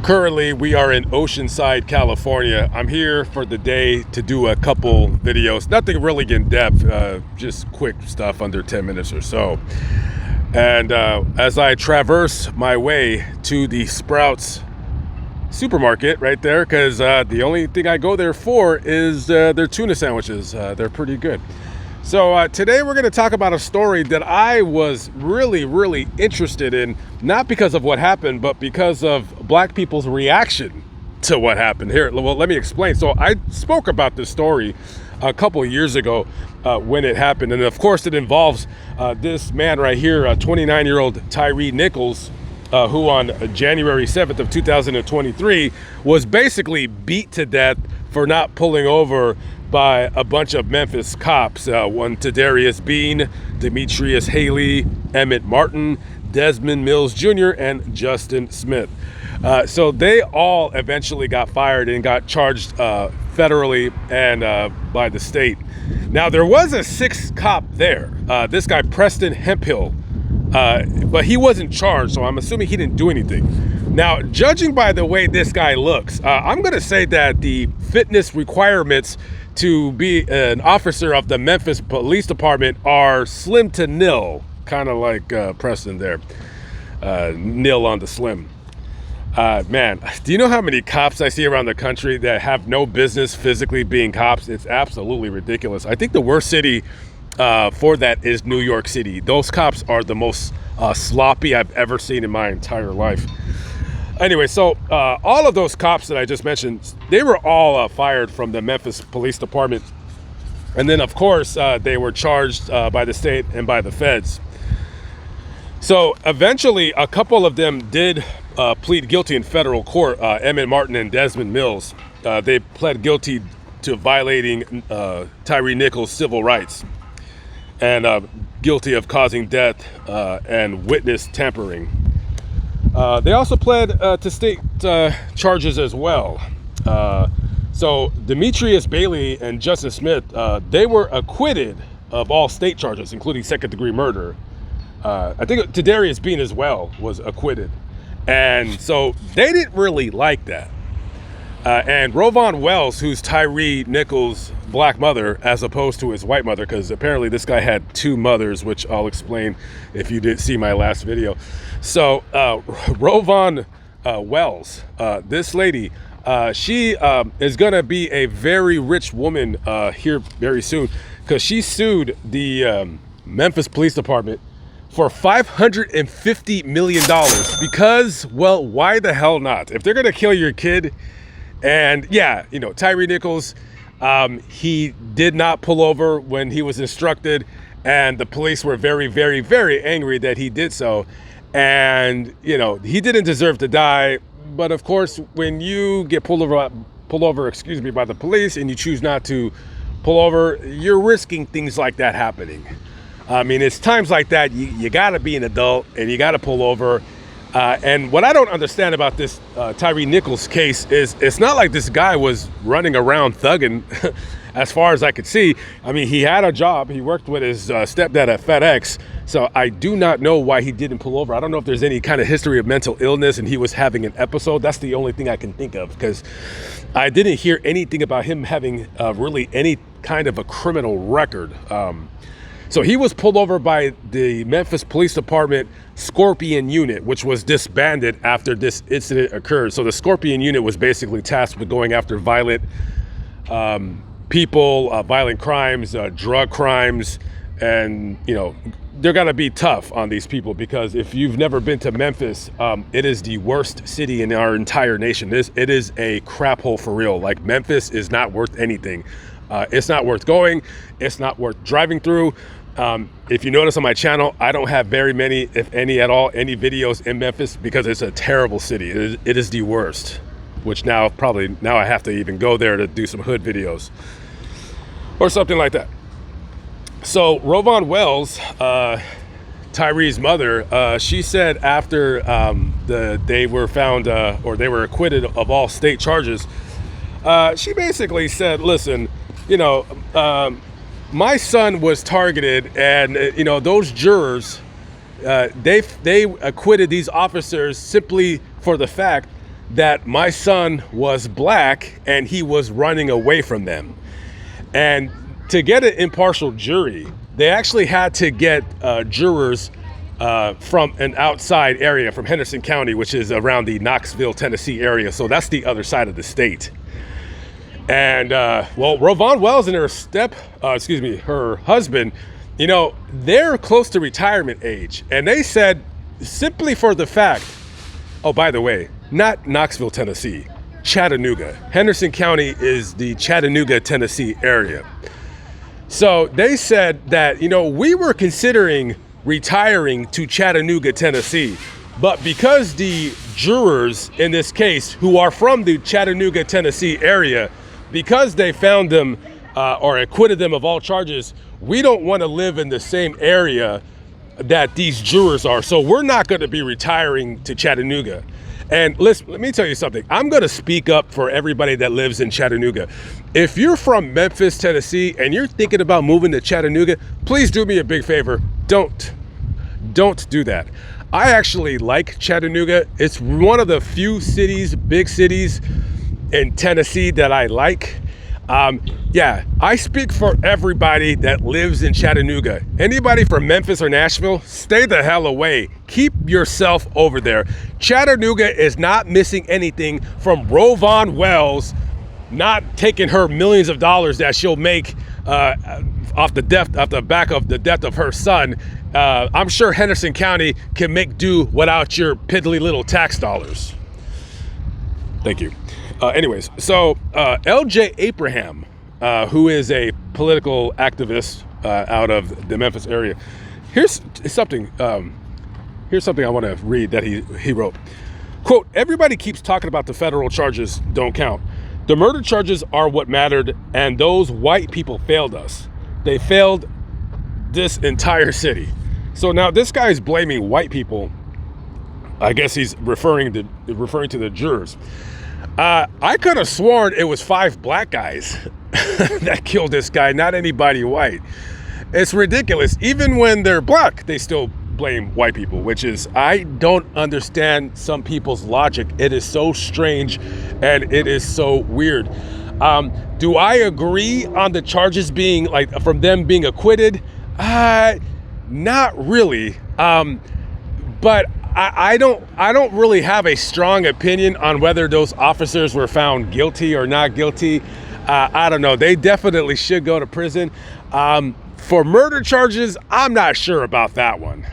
Currently, we are in Oceanside, California. I'm here for the day to do a couple videos. Nothing really in depth, just quick stuff under 10 minutes or so. And as I traverse my way to the Sprouts supermarket right there, because the only thing I go there for is their tuna sandwiches. They're pretty good. So today we're going to talk about a story that I was really interested in, not because of what happened, but because of black people's reaction to what happened. Here, well, let me explain. So I spoke about this story a couple of years ago when it happened. And of course, it involves this man right here, 29-year-old Tyrie Nichols, who on January 7th of 2023 was basically beat to death for not pulling over by a bunch of Memphis cops. One Tadarius Bean, Demetrius Haley, Emmett Martin, Desmond Mills Jr., and Justin Smith. So they all eventually got fired and got charged federally and by the state. Now, there was a sixth cop there, this guy Preston Hemphill, but he wasn't charged, so I'm assuming he didn't do anything. Now, judging by the way this guy looks, I'm going to say that the fitness requirements to be an officer of the Memphis Police Department are slim to nil, kind of like Preston there, nil on the slim. Man, do you know how many cops I see around the country that have no business physically being cops? It's absolutely ridiculous. I think the worst city for that is New York City. Those cops are the most sloppy I've ever seen in my entire life. Anyway, so all of those cops that I just mentioned, they were all fired from the Memphis Police Department. And then, of course, they were charged by the state and by the feds. So eventually, a couple of them did plead guilty in federal court, Emmett Martin and Desmond Mills. They pled guilty to violating Tyrie Nichols' civil rights and guilty of causing death and witness tampering. They also pled to state charges as well. So Demetrius Bailey and Justin Smith, they were acquitted of all state charges, including second-degree murder. I think Tadarius Bean as well was acquitted. And so they didn't really like that. And Rovon Wells, who's Tyrie Nichols' black mother, as opposed to his white mother, because apparently this guy had two mothers, which I'll explain if you didn't see my last video. So Rovon Wells, this lady, she is going to be a very rich woman here very soon, because she sued the Memphis Police Department for $550 million because, well, why the hell not? If they're going to kill your kid, and yeah, you know, Tyrie Nichols, he did not pull over when he was instructed, and the police were very angry that he did so. And, you know, he didn't deserve to die. But of course, when you get pulled over, by the police and you choose not to pull over, you're risking things like that happening. I mean, it's times like that you got to be an adult and you got to pull over. And what I don't understand about this Tyrie Nichols case is it's not like this guy was running around thugging as far as I could see. I mean, he had a job. He worked with his stepdad at FedEx. So I do not know why he didn't pull over. I don't know if there's any kind of history of mental illness and he was having an episode. That's the only thing I can think of, because I didn't hear anything about him having really any kind of a criminal record. So he was pulled over by the Memphis Police Department Scorpion Unit, which was disbanded after this incident occurred. So the Scorpion Unit was basically tasked with going after violent people, violent crimes, drug crimes, and, you know, they're going to be tough on these people, because if you've never been to Memphis, it is the worst city in our entire nation. It is a crap hole for real. Like, Memphis is not worth anything. It's not worth going. It's not worth driving through. If you notice on my channel, I don't have very many, if any at all, any videos in Memphis, because it's a terrible city. It is the worst, which now I have to even go there to do some hood videos or something like that. So Rovon Wells, Tyrie's mother, she said after they were found or they were acquitted of all state charges, she basically said, listen, you know, my son was targeted, and you know, those jurors, they acquitted these officers simply for the fact that my son was black and he was running away from them. And to get an impartial jury, they actually had to get jurors from an outside area, from Henderson County, which is around the Knoxville, Tennessee area. So that's the other side of the state. And well, Rovon Wells and her husband, you know, they're close to retirement age. And they said, simply for the fact, oh, by the way, not Knoxville, Tennessee, Chattanooga. Henderson County is the Chattanooga, Tennessee area. So they said that, you know, we were considering retiring to Chattanooga, Tennessee, but because the jurors in this case, who are from the Chattanooga, Tennessee area, because they found them or acquitted them of all charges, we don't want to live in the same area that these jurors are. So we're not going to be retiring to Chattanooga. And listen, let me tell you something. I'm going to speak up for everybody that lives in Chattanooga. If you're from Memphis, Tennessee, and you're thinking about moving to Chattanooga, please do me a big favor. Don't do that. I actually like Chattanooga. It's one of the few cities, big cities in Tennessee that I like. Yeah, I speak for everybody that lives in Chattanooga. Anybody from Memphis or Nashville, stay the hell away. Keep yourself over there. Chattanooga is not missing anything from Rovon Wells not taking her millions of dollars that she'll make off the back of the death of her son. I'm sure Henderson County can make do without your piddly little tax dollars. Thank you. Anyways, so L.J. Abraham, who is a political activist out of the Memphis area, here's something I want to read that he wrote. Quote, "Everybody keeps talking about the federal charges don't count. The murder charges are what mattered, and those white people failed us. They failed this entire city." So now this guy is blaming white people. I guess he's referring to the jurors. I could have sworn it was 5 black guys that killed this guy, not anybody white. It's ridiculous. Even when they're black, they still blame white people, which is, I don't understand some people's logic. It is so strange and it is so weird. Do I agree on the charges being, like, from them being acquitted? Not really. But I don't really have a strong opinion on whether those officers were found guilty or not guilty. I don't know. They definitely should go to prison. For murder charges, I'm not sure about that one.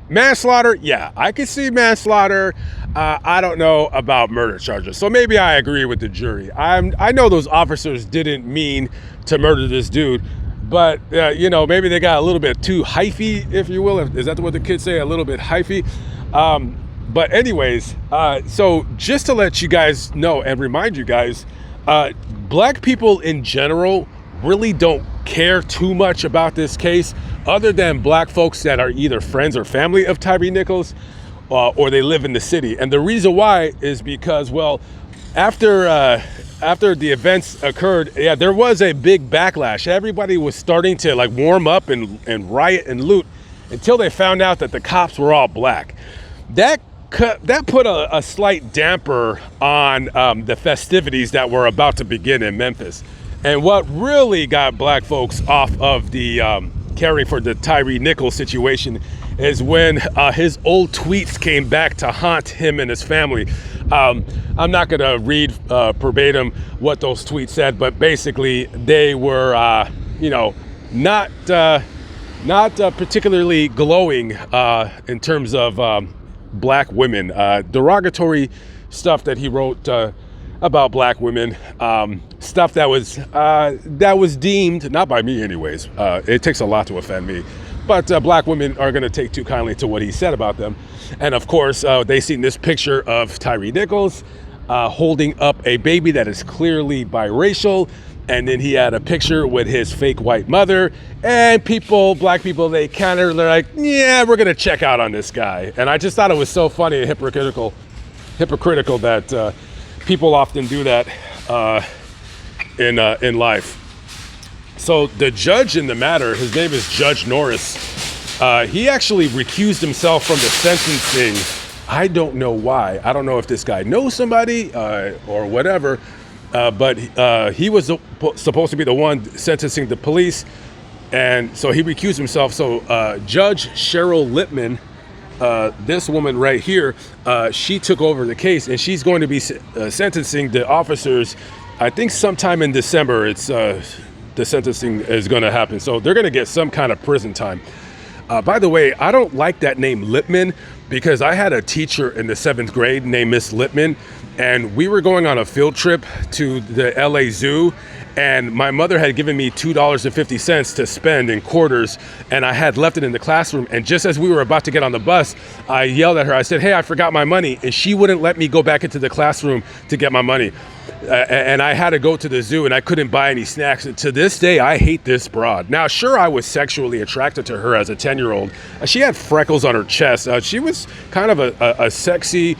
Manslaughter, yeah, I can see manslaughter. I don't know about murder charges. So maybe I agree with the jury. I know those officers didn't mean to murder this dude, but you know, maybe they got a little bit too hyphy, if you will. Is that what the kids say? A little bit hyphy. But anyways, so just to let you guys know and remind you guys, black people in general really don't care too much about this case, other than black folks that are either friends or family of Tyrie Nichols, or they live in the city. And the reason why is because, well, after the events occurred, yeah, there was a big backlash. Everybody was starting to like warm up and riot and loot until they found out that the cops were all black. That put a slight damper on the festivities that were about to begin in Memphis. And what really got black folks off of the caring for the Tyrie Nichols situation is when his old tweets came back to haunt him and his family. I'm not going to read verbatim what those tweets said, but basically they were, you know, not particularly glowing in terms of black women. Derogatory stuff that he wrote about black women, stuff that was deemed, not by me anyways, it takes a lot to offend me, but black women are going to take too kindly to what he said about them. And of course, they seen this picture of Tyrie Nichols holding up a baby that is clearly biracial, and then he had a picture with his fake white mother, and black people, they're like, yeah, we're going to check out on this guy. And I just thought it was so funny and hypocritical that people often do that in life. So the judge in the matter, his name is Judge Norris. He actually recused himself from the sentencing I don't know why. I don't know if this guy knows somebody or whatever, but he was supposed to be the one sentencing the police, and so he recused himself. So Judge Cheryl Lippman, this woman right here, she took over the case, and she's going to be sentencing the officers, I think sometime in December. It's the sentencing is going to happen. So they're going to get some kind of prison time. By the way, I don't like that name Lippman, because I had a teacher in the 7th grade named Miss Lippman, and we were going on a field trip to the LA Zoo, and my mother had given me $2.50 to spend in quarters, and I had left it in the classroom. And just as we were about to get on the bus, I yelled at her. I said, "Hey, I forgot my money," and she wouldn't let me go back into the classroom to get my money. And I had to go to the zoo, and I couldn't buy any snacks. And to this day, I hate this broad. Now, sure, I was sexually attracted to her as a 10-year-old. She had freckles on her chest. She was kind of a sexy,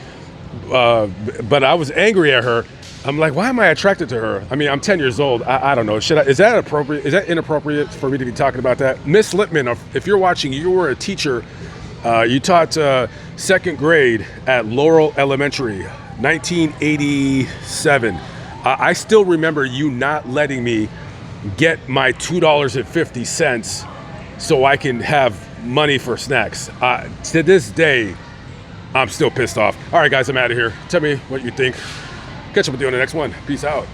but I was angry at her. I'm like, why am I attracted to her? I mean, I'm 10 years old. I don't know. Is that appropriate? Is that inappropriate for me to be talking about that? Miss Lippman, if you're watching, you were a teacher. You taught 2nd grade at Laurel Elementary, 1987. I still remember you not letting me get my $2.50 so I can have money for snacks. To this day, I'm still pissed off. All right, guys, I'm out of here. Tell me what you think. Catch up with you on the next one. Peace out.